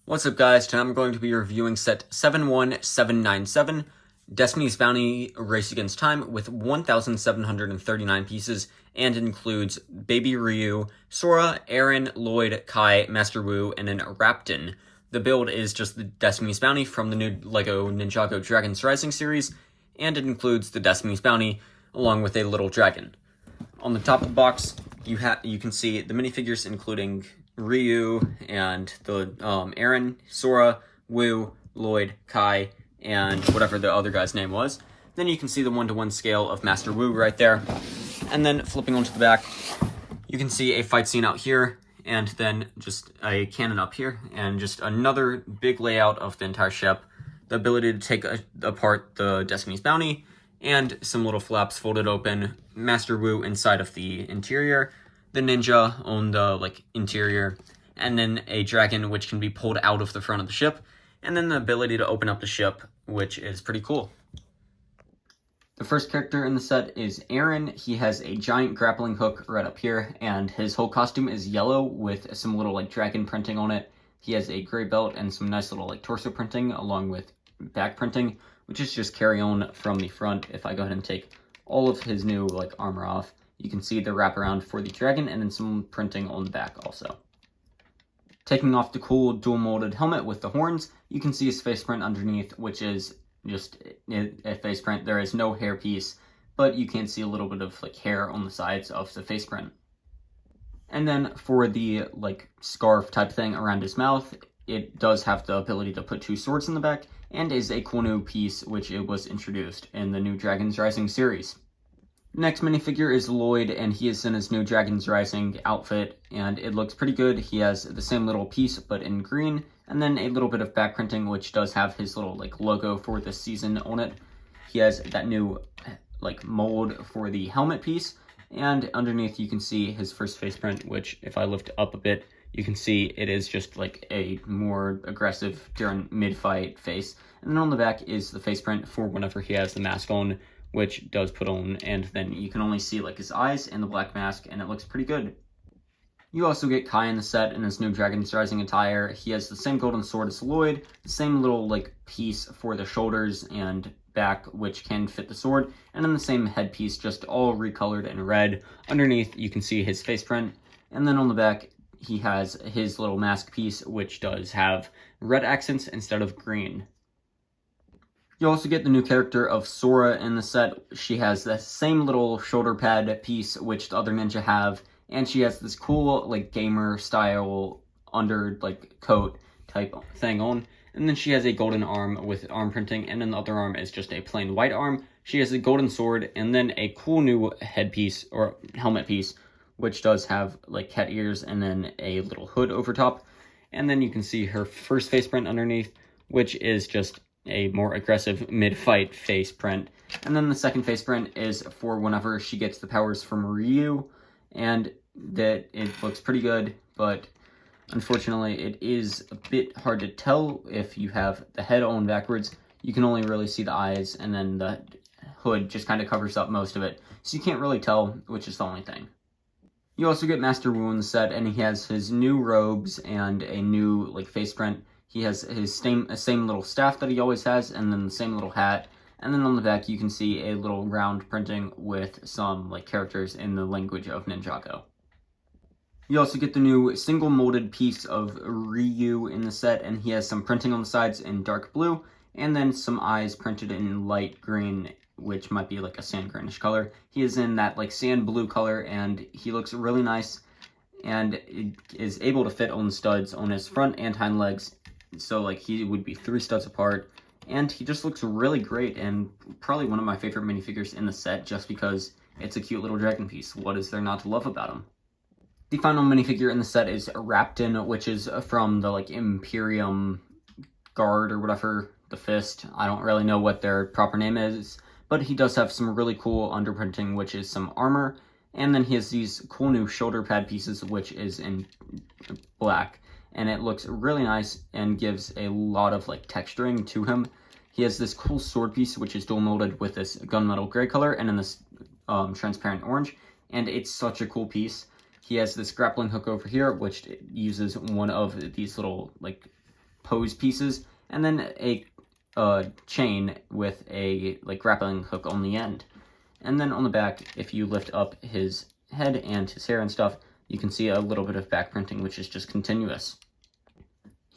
What's up, guys? Today I'm going to be reviewing set 71797, Destiny's Bounty Race Against Time, with 1,739 pieces, and includes Baby Ryu, Sora, Aaron, Lloyd, Kai, Master Wu, and an Raptin. The build is just the Destiny's Bounty from the new LEGO Ninjago Dragon's Rising series, and it includes the Destiny's Bounty along with a little dragon. On the top of the box, you can see the minifigures including Ryu and the Aaron, Sora, Wu, Lloyd, Kai, and whatever the other guy's name was. Then you can see the 1-to-1 scale of Master Wu right there. And then flipping onto the back, you can see a fight scene out here, and then just a cannon up here, and just another big layout of the entire ship, the ability to take apart the Destiny's Bounty, and some little flaps folded open, Master Wu inside of the interior, the ninja on the interior, and then a dragon which can be pulled out of the front of the ship, and then the ability to open up the ship, which is pretty cool. The first character in the set is Aaron. He has a giant grappling hook right up here, and his whole costume is yellow with some little dragon printing on it. He has a gray belt and some nice little torso printing along with back printing, which is just carry on from the front. If I go ahead and take all of his new armor off, you can see the wraparound for the dragon and then some printing on the back also. Taking off the cool dual molded helmet with the horns, you can see his face print underneath, which is just a face print. There is no hair piece, but you can see a little bit of hair on the sides of the face print. And then for the scarf type thing around his mouth, it does have the ability to put two swords in the back, and is a cool new piece which it was introduced in the new Dragon's Rising series. Next minifigure is Lloyd, and he is in his new Dragon's Rising outfit, and it looks pretty good. He has the same little piece, but in green, and then a little bit of back printing, which does have his little logo for this season on it. He has that new mold for the helmet piece, and underneath you can see his first face print, which if I lift up a bit, you can see it is just a more aggressive during mid-fight face. And then on the back is the face print for whenever he has the mask on, which does put on, and then you can only see his eyes and the black mask, and it looks pretty good. You also get Kai in the set in his new Dragon's Rising attire. He has the same golden sword as Lloyd, the same little piece for the shoulders and back, which can fit the sword, and then the same headpiece, just all recolored in red. Underneath you can see his face print, and then on the back he has his little mask piece, which does have red accents instead of green. You also get the new character of Sora in the set. She has the same little shoulder pad piece which the other ninja have, and she has this cool gamer style under coat type thing on, and then she has a golden arm with arm printing, and then the other arm is just a plain white arm. She has a golden sword, and then a cool new headpiece or helmet piece, which does have cat ears and then a little hood over top. And then you can see her first face print underneath, which is just a more aggressive mid-fight face print. And then the second face print is for whenever she gets the powers from Ryu, and that it looks pretty good, but unfortunately it is a bit hard to tell if you have the head on backwards. You can only really see the eyes, and then the hood just kind of covers up most of it, so you can't really tell, which is the only thing. You also get Master Wu in the set, and he has his new robes and a new face print. He has his same little staff that he always has, and then the same little hat. And then on the back you can see a little round printing with some characters in the language of Ninjago. You also get the new single molded piece of Ryu in the set, and he has some printing on the sides in dark blue, and then some eyes printed in light green, which might be a sand greenish color. He is in that sand blue color, and he looks really nice, and it is able to fit on studs on his front and hind legs, so he would be 3 studs apart, and he just looks really great, and probably one of my favorite minifigures in the set, just because it's a cute little dragon piece. What is there not to love about him? The final minifigure in the set is Raptin, which is from the Imperium Guard or whatever, the Fist. I don't really know what their proper name is, but he does have some really cool underprinting, which is some armor, and then he has these cool new shoulder pad pieces, which is in black, and it looks really nice and gives a lot of texturing to him. He has this cool sword piece, which is dual molded with this gunmetal gray color and then this transparent orange, and it's such a cool piece. He has this grappling hook over here, which uses one of these little pose pieces, and then a chain with a like grappling hook on the end. And then on the back, if you lift up his head and his hair and stuff, you can see a little bit of back printing, which is just continuous.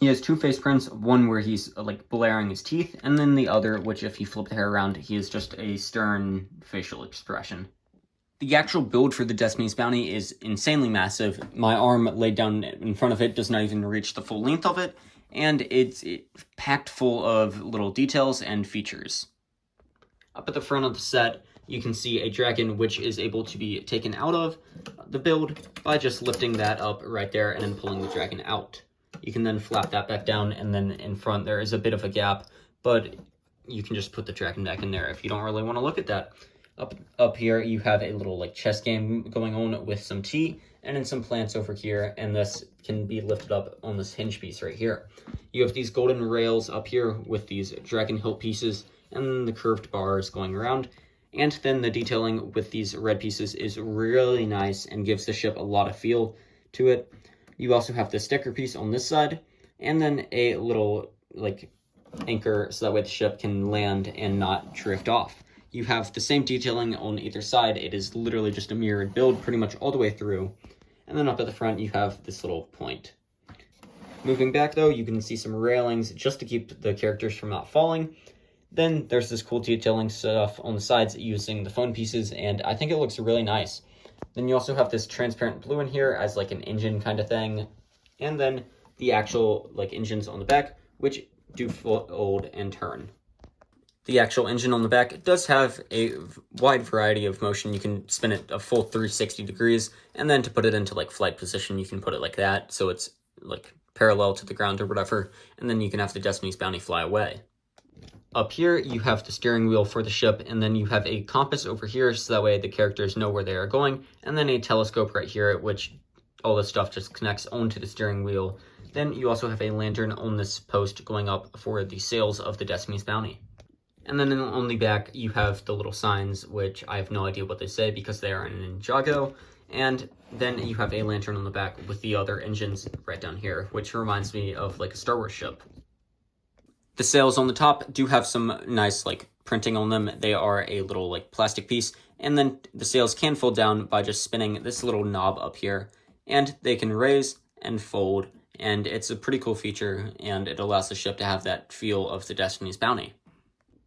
He has two face prints, one where he's like blaring his teeth, and then the other, which if you flip the hair around, he is just a stern facial expression. The actual build for the Destiny's Bounty is insanely massive. My arm laid down in front of it does not even reach the full length of it, and it's packed full of little details and features. Up at the front of the set, you can see a dragon which is able to be taken out of the build by just lifting that up right there and then pulling the dragon out. You can then flap that back down, and then in front there is a bit of a gap, but you can just put the dragon back in there if you don't really want to look at that. Up here, you have a little like chess game going on with some tea and then some plants over here, and this can be lifted up on this hinge piece right here. You have these golden rails up here with these dragon hilt pieces and then the curved bars going around, and then the detailing with these red pieces is really nice and gives the ship a lot of feel to it. You also have the sticker piece on this side, and then a little like anchor so that way the ship can land and not drift off. You have the same detailing on either side. It is literally just a mirrored build pretty much all the way through. And then up at the front, you have this little point. Moving back though, you can see some railings just to keep the characters from not falling. Then there's this cool detailing stuff on the sides using the phone pieces, and I think it looks really nice. Then you also have this transparent blue in here as like an engine kind of thing. And then the actual like engines on the back, which do fold and turn. The actual engine on the back does have a wide variety of motion. You can spin it a full 360 degrees, and then to put it into like flight position, you can put it like that, so it's like parallel to the ground or whatever, and then you can have the Destiny's Bounty fly away. Up here, you have the steering wheel for the ship, and then you have a compass over here, so that way the characters know where they are going, and then a telescope right here, which all this stuff just connects onto the steering wheel. Then you also have a lantern on this post going up for the sails of the Destiny's Bounty. And then on the back, you have the little signs, which I have no idea what they say because they are in Ninjago. And then you have a lantern on the back with the other engines right down here, which reminds me of like a Star Wars ship. The sails on the top do have some nice like printing on them. They are a little like plastic piece, and then the sails can fold down by just spinning this little knob up here, and they can raise and fold, and it's a pretty cool feature, and it allows the ship to have that feel of the Destiny's Bounty.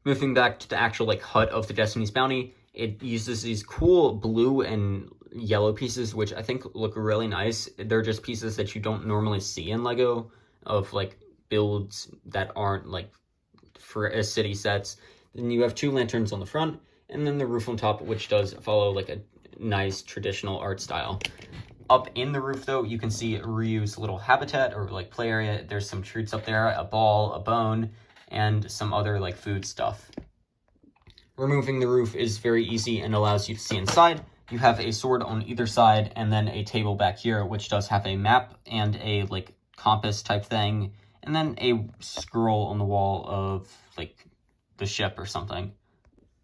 Moving back to the actual like hut of the Destiny's Bounty, it uses these cool blue and yellow pieces, which I think look really nice. They're just pieces that you don't normally see in LEGO of like builds that aren't like for city sets. Then you have two lanterns on the front, and then the roof on top, which does follow like a nice traditional art style. Up in the roof though, you can see Ryu's little habitat or like play area. There's some treats up there, a ball, a bone, and some other like food stuff. Removing the roof is very easy and allows you to see inside. You have a sword on either side, and then a table back here, which does have a map and a like compass type thing, and then a scroll on the wall of like the ship or something.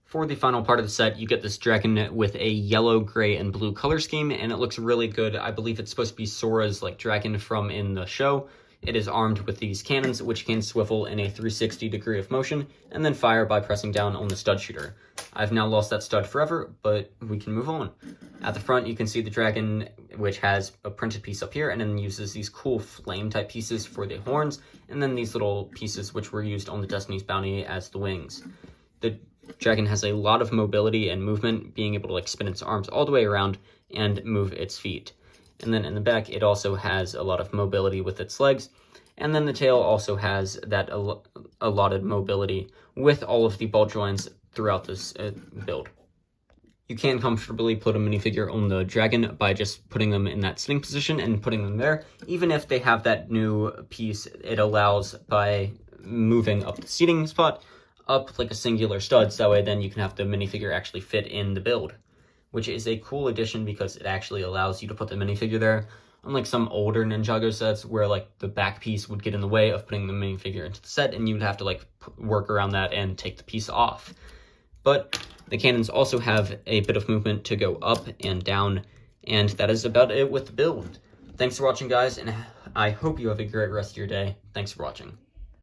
For the final part of the set, you get this dragon with a yellow, gray, and blue color scheme, and it looks really good. I believe it's supposed to be Sora's like dragon from in the show. It is armed with these cannons, which can swivel in a 360 degree of motion, and then fire by pressing down on the stud shooter. I've now lost that stud forever, but we can move on. At the front, you can see the dragon, which has a printed piece up here, and then uses these cool flame type pieces for the horns, and then these little pieces which were used on the Destiny's Bounty as the wings. The dragon has a lot of mobility and movement, being able to like spin its arms all the way around and move its feet. And then in the back, it also has a lot of mobility with its legs. And then the tail also has that allotted mobility with all of the ball joints throughout this build. You can comfortably put a minifigure on the dragon by just putting them in that sitting position and putting them there. Even if they have that new piece, it allows by moving up the seating spot up like a singular stud, so that way then you can have the minifigure actually fit in the build, which is a cool addition because it actually allows you to put the minifigure there, unlike some older Ninjago sets where like the back piece would get in the way of putting the minifigure into the set, and you would have to like work around that and take the piece off. But the cannons also have a bit of movement to go up and down, and that is about it with the build. Thanks for watching, guys, and I hope you have a great rest of your day. Thanks for watching.